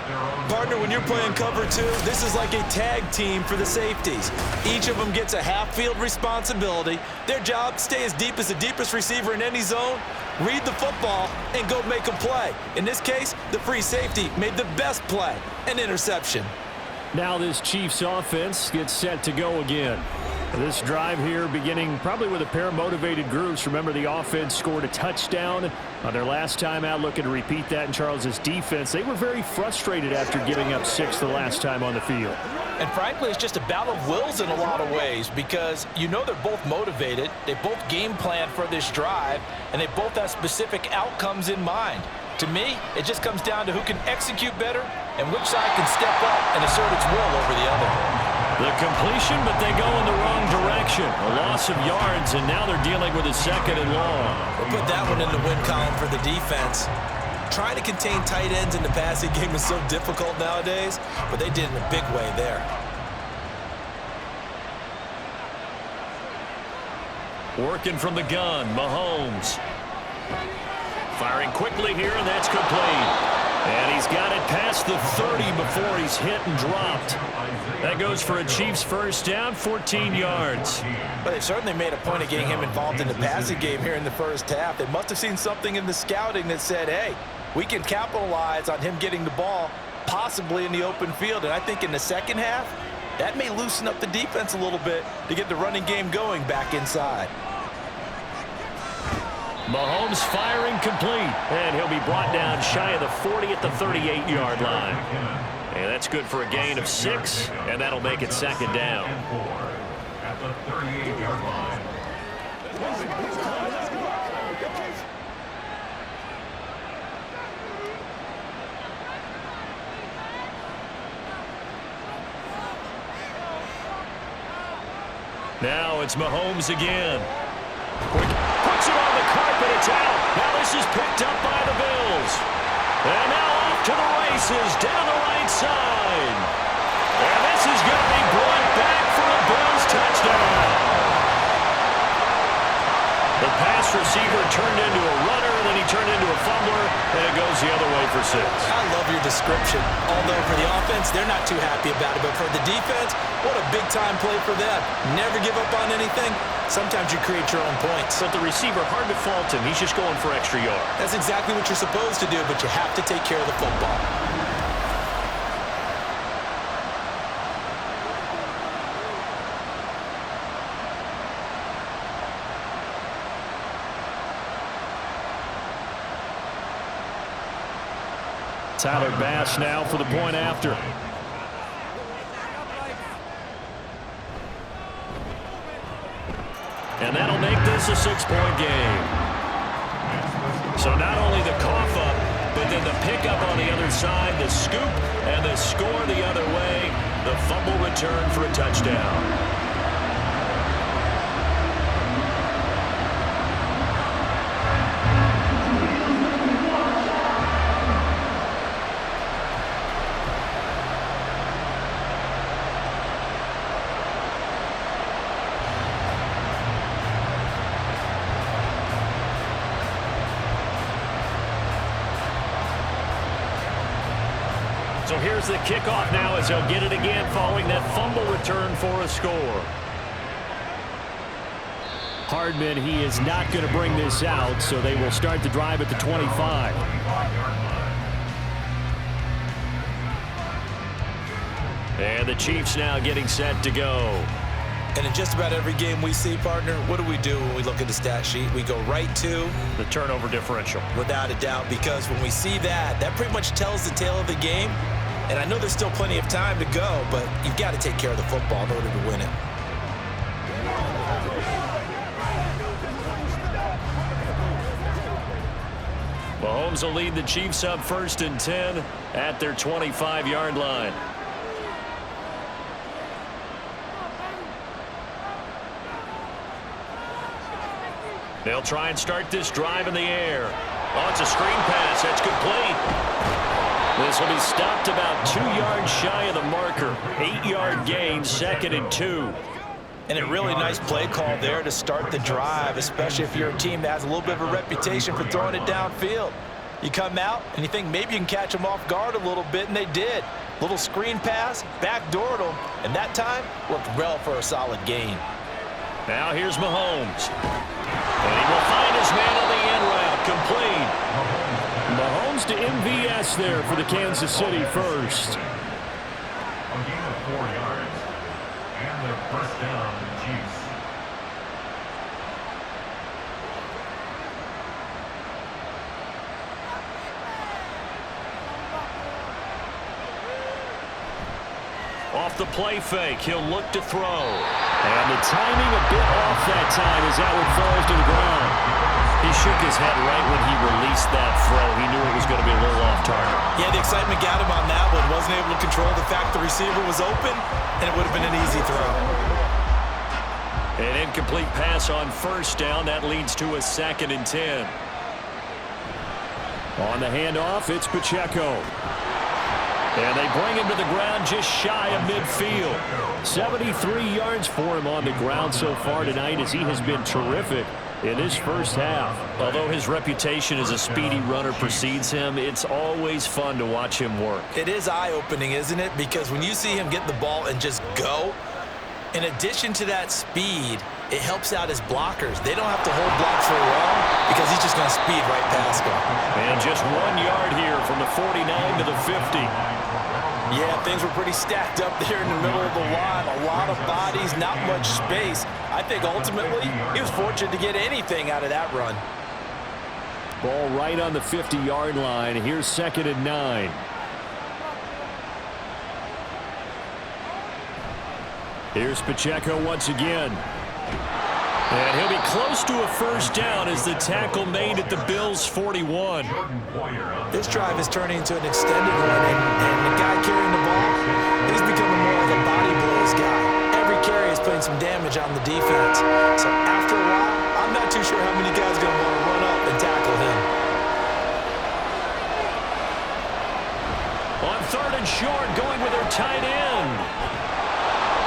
Partner, when you're playing cover 2, this is like a tag team for the safeties. Each of them gets a half-field responsibility. Their job, stay as deep as the deepest receiver in any zone, read the football, and go make a play. In this case, the free safety made the best play, an interception. Now this Chiefs offense gets set to go again. This drive here beginning probably with a pair of motivated groups. Remember, the offense scored a touchdown on their last time out. Looking to repeat that in Charles's defense. They were very frustrated after giving up 6 the last time on the field. And frankly, it's just a battle of wills in a lot of ways because you know they're both motivated. They both game plan for this drive, and they both have specific outcomes in mind. To me, it just comes down to who can execute better and which side can step up and assert its will over the other. The completion, but they go in the wrong direction. A loss of yards, and now they're dealing with a 2nd and long. We'll put that one in the win column for the defense. Trying to contain tight ends in the passing game is so difficult nowadays, but they did in a big way there. Working from the gun, Mahomes. Firing quickly here, and that's complete. And he's got it past the 30 before he's hit and dropped. That goes for a Chiefs first down, 14 yards. But they certainly made a point of getting him involved in the passing game here in the first half. They must have seen something in the scouting that said, hey, we can capitalize on him getting the ball possibly in the open field. And I think in the second half, that may loosen up the defense a little bit to get the running game going back inside. Mahomes firing complete, and he'll be brought down shy of the 40 at the 38-yard line. And that's good for a gain of 6, and that'll make it 2nd down. At the 38-yard line. Now it's Mahomes again. Quick, puts it on the carpet, it's out. Now this is picked up by the Bills. And now off to the races, down the right side. And this is going to be brought back for a Bills touchdown. The pass receiver turned into a runner, then he turned into a fumbler, and it goes the other way for 6. I love your description. Although for the offense, they're not too happy about it. But for the defense, what a big-time play for them. Never give up on anything. Sometimes you create your own points. But the receiver, hard to fault him. He's just going for extra yard. That's exactly what you're supposed to do, but you have to take care of the football. Tyler Bass now for the point after. And that'll make this a 6-point game. So not only the cough up, but then the pickup on the other side, the scoop, and the score the other way. The fumble return for a touchdown. So here's the kickoff now as they'll get it again following that fumble return for a score. Hardman, he is not going to bring this out, so they will start the drive at the 25. And the Chiefs now getting set to go. And in just about every game we see, partner, what do when we look at the stat sheet? We go right to the turnover differential. Without a doubt, because when we see that, that pretty much tells the tale of the game. And I know there's still plenty of time to go, but you've got to take care of the football in order to win it. Mahomes will lead the Chiefs up 1st and 10 at their 25-yard line. They'll try and start this drive in the air. Oh, it's a screen pass. That's complete. This will be stopped about 2 yards shy of the marker. 8-yard gain, 2nd and 2. And a really nice play call there to start the drive, especially if you're a team that has a little bit of a reputation for throwing it downfield. You come out and you think maybe you can catch them off guard a little bit, and they did. Little screen pass, backdoored them, and that time worked well for a solid gain. Now here's Mahomes. And he will find his man on the end route, complete. Mahomes to MVS there for the Kansas City first. A gain of 4 yards. And the first down, Chiefs. Off the play fake, he'll look to throw. And the timing a bit off that time as that one falls to the ground. He shook his head right when he released that throw. He knew it was going to be a little off target. Yeah, the excitement got him on that one. Wasn't able to control the fact the receiver was open, and it would have been an easy throw. An incomplete pass on 1st down. That leads to a 2nd and 10. On the handoff, it's Pacheco. And they bring him to the ground just shy of midfield. 73 yards for him on the ground so far tonight as he has been terrific in his first half. Although his reputation as a speedy runner precedes him, it's always fun to watch him work. It is eye-opening, isn't it? Because when you see him get the ball and just go, in addition to that speed, it helps out his blockers. They don't have to hold blocks for long because he's just going to speed right past them. And just 1 yard here from the 49 to the 50. Yeah, things were pretty stacked up there in the middle of the line. A lot of bodies, not much space. I think ultimately he was fortunate to get anything out of that run. Ball right on the 50-yard line. Here's 2nd and 9. Here's Pacheco once again. And he'll be close to a first down as the tackle made at the Bills' 41. This drive is turning into an extended one, and the guy carrying the ball, he's becoming more like a body blows guy. Every carry is putting some damage on the defense. So after a while, I'm not too sure how many guys are going to want to run up and tackle him. On 3rd and short, going with their tight end.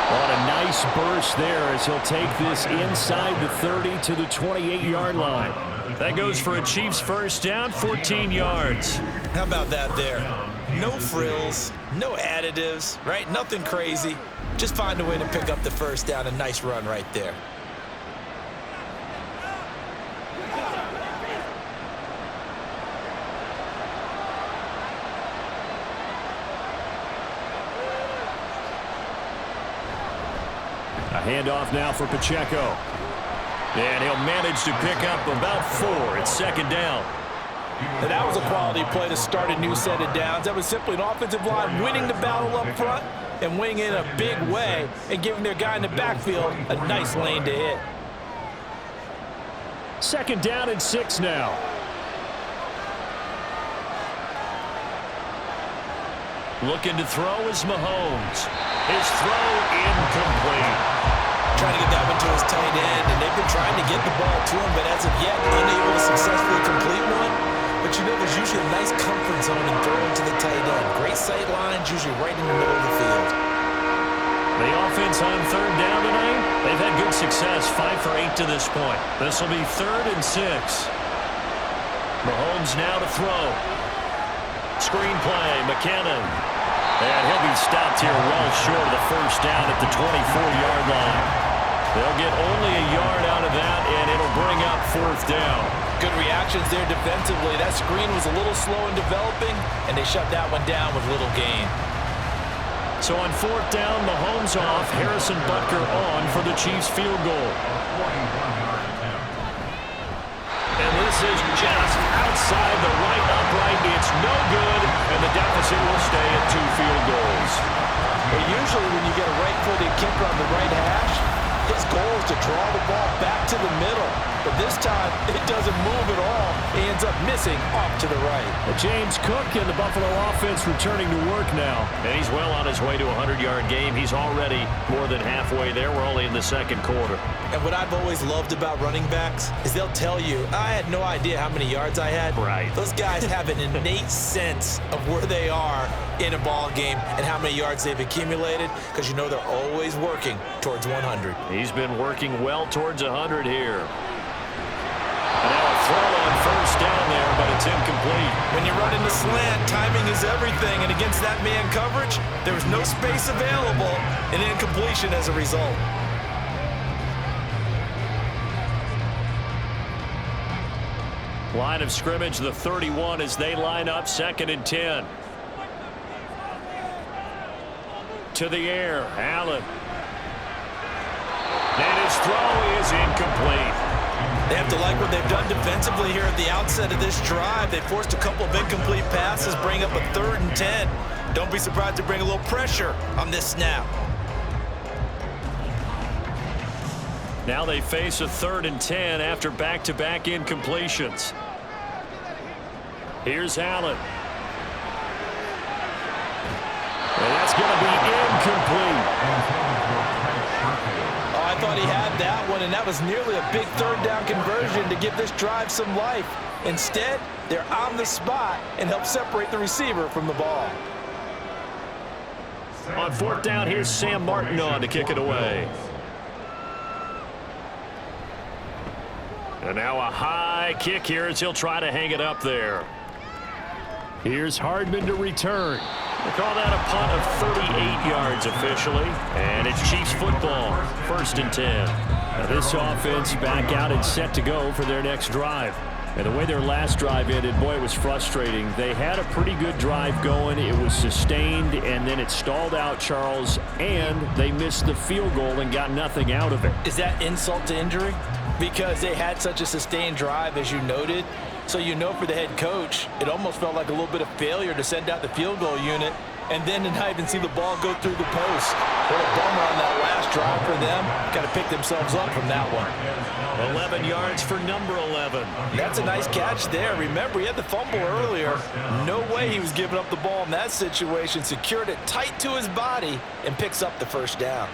On a nice burst there as he'll take this inside the 30 to the 28-yard line. That goes for a Chiefs first down, 14 yards. How about that there? No frills, no additives, right? Nothing crazy. Just find a way to pick up the first down. A nice run right there. A handoff now for Pacheco. And he'll manage to pick up about 4. It's second down. And that was a quality play to start a new set of downs. That was simply an offensive line winning the battle up front and winning in a big way and giving their guy in the backfield a nice lane to hit. Second down and 6 now. Looking to throw is Mahomes. His throw incomplete. Trying to get that one to his tight end, and they've been trying to get the ball to him, but as of yet, unable to successfully complete one. But you know, there's usually a nice comfort zone in throwing to the tight end. Great sight lines, usually right in the middle of the field. The offense on third down tonight, they've had good success, 5 for 8 to this point. This will be 3rd and 6. Mahomes now to throw. Screen play, McKinnon. And he'll be stopped here well short of the first down at the 24-yard line. They'll get only a yard out of that, and it'll bring up 4th down. Good reactions there defensively. That screen was a little slow in developing, and they shut that one down with little gain. So on 4th down, Mahomes off, Harrison Butker on for the Chiefs field goal. And this is just outside the right upright. It's no good, and the deficit will stay at 2 field goals. Well, usually when you get a right-footed kicker on the right hash, his goal is to draw the ball back to the middle. But this time, it doesn't move at all. He ends up missing off to the right. Well, James Cook and the Buffalo offense returning to work now. And he's well on his way to a 100-yard game. He's already more than halfway there. We're only in the second quarter. And what I've always loved about running backs is they'll tell you, I had no idea how many yards I had. Right. Those guys have an innate sense of where they are in a ball game and how many yards they've accumulated, because you know they're always working towards 100. He's been working well towards 100 here. And now a throw on first down there, but it's incomplete. When you run in the slant, timing is everything, and against that man coverage, there was no space available, and incompletion as a result. Line of scrimmage, the 31 as they line up, 2nd and 10. To the air, Allen. And his throw is incomplete. They have to like what they've done defensively here at the outset of this drive. They forced a couple of incomplete passes, bring up a 3rd and 10. Don't be surprised to bring a little pressure on this snap. Now they face a 3rd and 10 after back-to-back incompletions. Here's Allen. And that's going to be incomplete. Oh, I thought he had that one, and that was nearly a big 3rd down conversion to give this drive some life. Instead, they're on the spot and help separate the receiver from the ball. On 4th down, here's Sam Martin on to kick it away. And now a high kick here as he'll try to hang it up there. Here's Hardman to return. They call that a punt of 38 yards officially. And it's Chiefs football, 1st and 10. Now this offense back out and set to go for their next drive. And the way their last drive ended, boy, it was frustrating. They had a pretty good drive going. It was sustained, and then it stalled out, Charles, and they missed the field goal and got nothing out of it. Is that insult to injury? Because they had such a sustained drive, as you noted. So you know for the head coach, it almost felt like a little bit of failure to send out the field goal unit and then to not even see the ball go through the post. What a bummer on that last drive for them. Got to pick themselves up from that one. 11 yards for number 11. That's a nice catch there. Remember, he had the fumble earlier. No way he was giving up the ball in that situation. Secured it tight to his body and picks up the first down.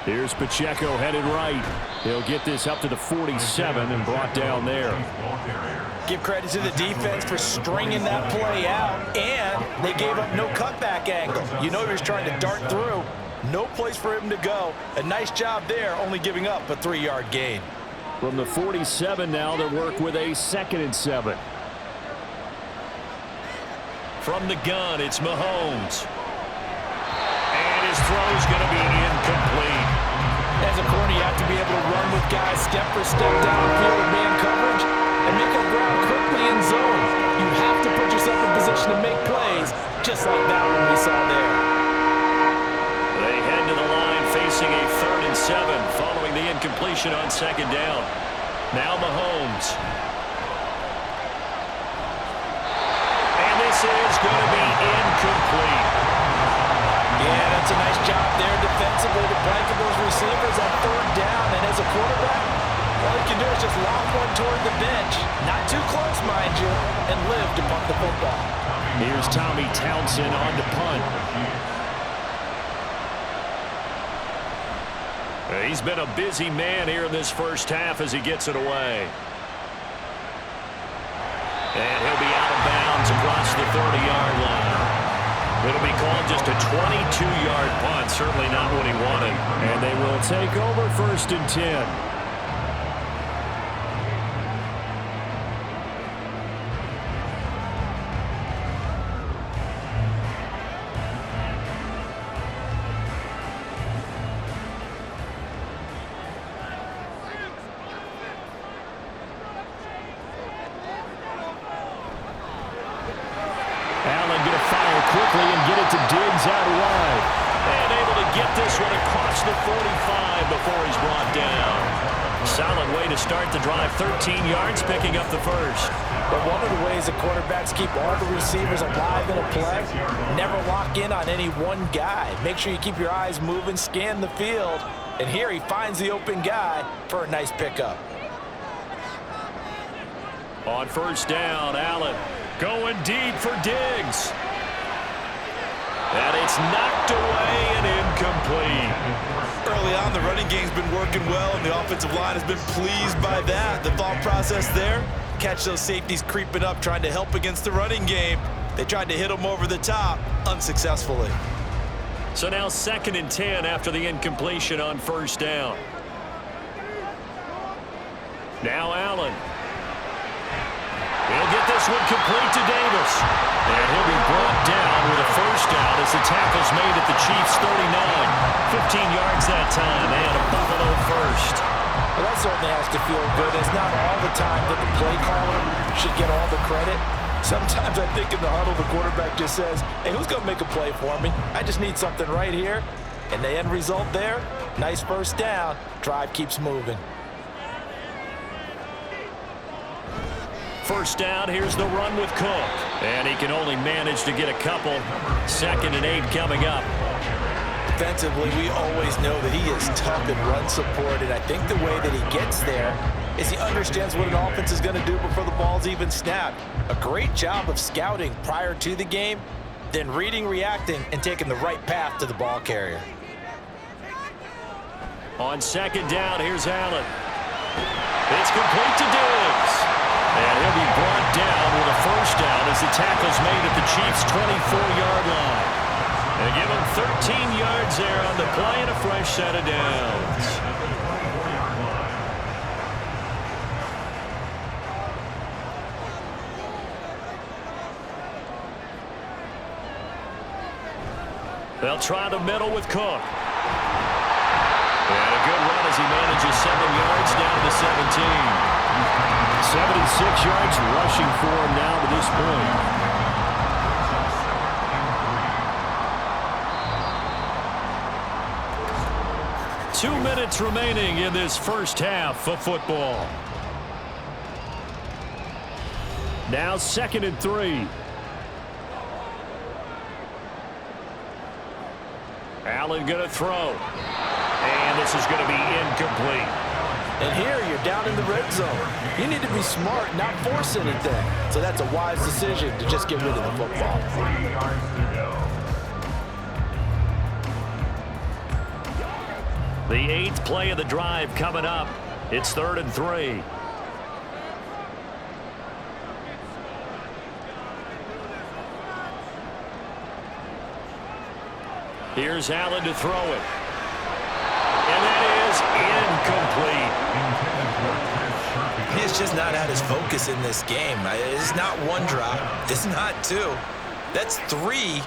Here's Pacheco headed right. He'll get this up to the 47 and brought down there. Give credit to the defense for stringing that play out, and they gave up no cutback angle. You know he was trying to dart through. No place for him to go. A nice job there, only giving up a 3-yard gain. From the 47 now, they work with a 2nd and 7. From the gun, it's Mahomes. And his throw's going to be incomplete. As a corner, you have to be able to run with guys step for step downfield with man coverage and make up ground quickly in zone. You have to put yourself in position to make plays, just like that one we saw there. They head to the line facing a 3rd and 7 following the incompletion on 2nd down. Now Mahomes. And this is going to be incomplete. Yeah, that's a nice job there defensively to blanket those receivers on 3rd down. And as a quarterback, all you can do is just lob one toward the bench. Not too close, mind you, and live to punt the football. Here's Tommy Townsend on to punt. He's been a busy man here in this first half as he gets it away. And he'll be out of bounds across the 30-yard line. It'll be called just a 22-yard punt. Certainly not what he wanted. And they will take over 1st and 10. And get it to Diggs out wide. And able to get this one across the 45 before he's brought down. Solid way to start the drive. 13 yards, picking up the first. But one of the ways the quarterbacks keep all the receivers alive in a play, never lock in on any one guy. Make sure you keep your eyes moving, scan the field. And here he finds the open guy for a nice pickup. On 1st down, Allen going deep for Diggs. And it's knocked away and incomplete. Early on, the running game's been working well, and the offensive line has been pleased by that. The thought process there, catch those safeties creeping up, trying to help against the running game. They tried to hit them over the top, unsuccessfully. So now 2nd and 10 after the incompletion on 1st down. Now Allen. He'll get this one complete to Davis. And he'll be brought down with a 1st down as the tackle's made at the Chiefs' 39. 15 yards that time and a Buffalo 1st. Well, that certainly has to feel good. It's not all the time that the play caller should get all the credit. Sometimes I think in the huddle the quarterback just says, hey, who's going to make a play for me? I just need something right here. And the end result there, nice 1st down. Drive keeps moving. 1st down, here's the run with Cook. And he can only manage to get a couple. 2nd and 8 coming up. Defensively, we always know that he is tough in run support, and I think the way that he gets there is he understands what an offense is going to do before the ball's even snapped. A great job of scouting prior to the game, then reading, reacting, and taking the right path to the ball carrier. On 2nd down, here's Allen. It's complete to Diggs. And he'll be brought down with a 1st down as the tackle's made at the Chiefs' 24-yard line. And give him 13 yards there on the play and a fresh set of downs. They'll try the middle with Cook. And a good run as he manages 7 yards down to 17. 76 yards rushing for him now to this point. 2 minutes remaining in this first half of football. Now 2nd and 3. Allen going to throw. And this is going to be incomplete. And here you're down in the red zone. You need to be smart, not force anything. So that's a wise decision to just get rid of the football. 3 yards to go. The 8th play of the drive coming up. It's 3rd and 3. Here's Allen to throw it. And that is incomplete. He's just not at his focus in this game. It's not one drop. It's not two. That's 3